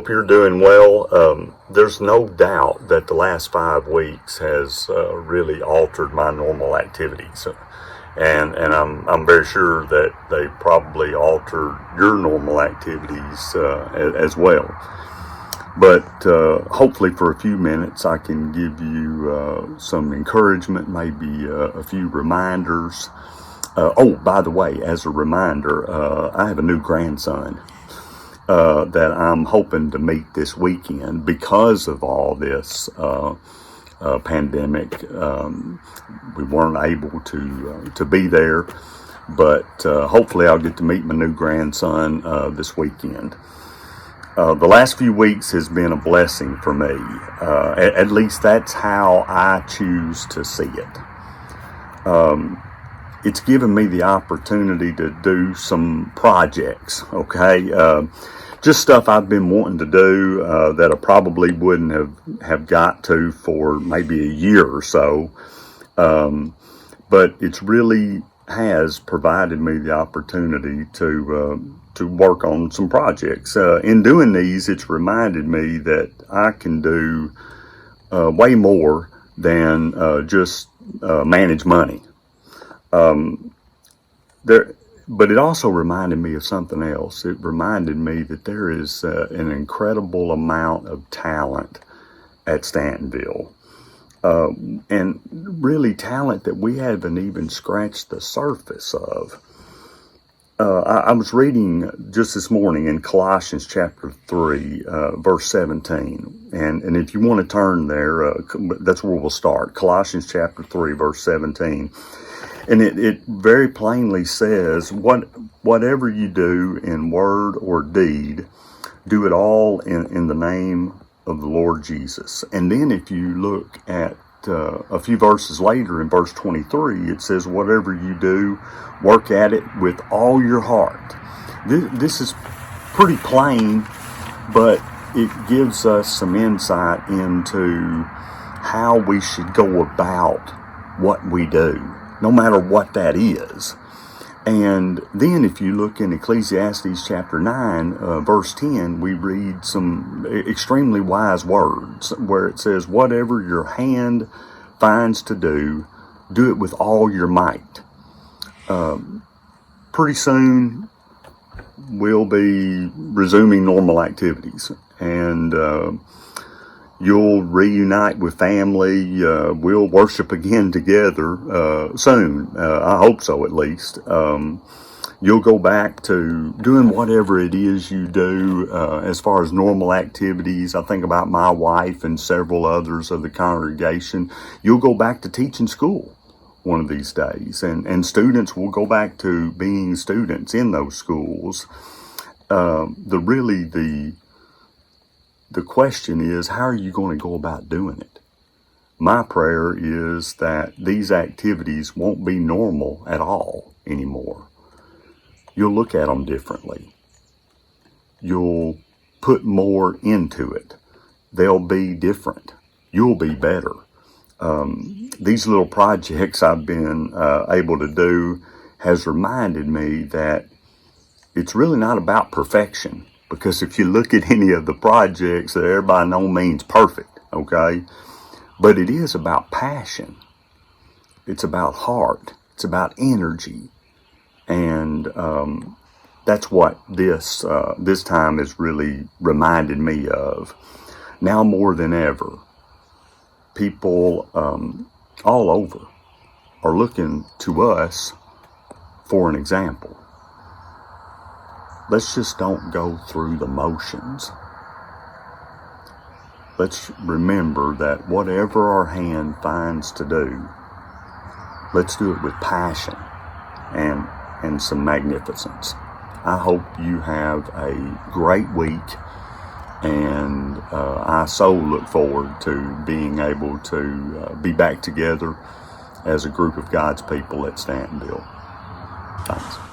hope you're doing well. There's no doubt that the last 5 weeks has really altered my normal activities. And I'm very sure that they probably altered your normal activities as well. But hopefully for a few minutes I can give you some encouragement, maybe a few reminders. By the way, as a reminder, I have a new grandson that I'm hoping to meet this weekend. Because of all this pandemic, we weren't able to be there, but hopefully I'll get to meet my new grandson this weekend. The last few weeks has been a blessing for me. At least that's how I choose to see it. It's given me the opportunity to do some projects, okay? Just stuff I've been wanting to do that I probably wouldn't have got to for maybe a year or so. But it's really has provided me the opportunity to work on some projects. In doing these, it's reminded me that I can do way more than just manage money. But it also reminded me of something else. It reminded me that there is an incredible amount of talent at Stantonville. And really talent that we haven't even scratched the surface of. I was reading just this morning in Colossians chapter 3, verse 17. And if you want to turn there, that's where we'll start. Colossians chapter 3, verse 17. And it very plainly says, whatever you do in word or deed, do it all in the name of the Lord Jesus. And then if you look at a few verses later in verse 23, it says, whatever you do, work at it with all your heart. This is pretty plain, but it gives us some insight into how we should go about what we do, no matter what that is. And then if you look in Ecclesiastes chapter 9, verse 10, we read some extremely wise words where it says, whatever your hand finds to do, do it with all your might. Pretty soon we'll be resuming normal activities, and you'll reunite with family. We'll worship again together soon. I hope so, at least. You'll go back to doing whatever it is you do as far as normal activities. I think about my wife and several others of the congregation. You'll go back to teaching school one of these days, and students will go back to being students in those schools. The question is, how are you going to go about doing it? My prayer is that these activities won't be normal at all anymore. You'll look at them differently. You'll put more into it. They'll be different. You'll be better. These little projects I've been able to do has reminded me that it's really not about perfection. Because if you look at any of the projects, they're by no means perfect, okay? But it is about passion. It's about heart. It's about energy. And that's what this time has really reminded me of. Now more than ever, people all over are looking to us for an example. Let's just don't go through the motions. Let's remember that whatever our hand finds to do, let's do it with passion and some magnificence. I hope you have a great week, and I so look forward to being able to be back together as a group of God's people at Stantonville. Thanks.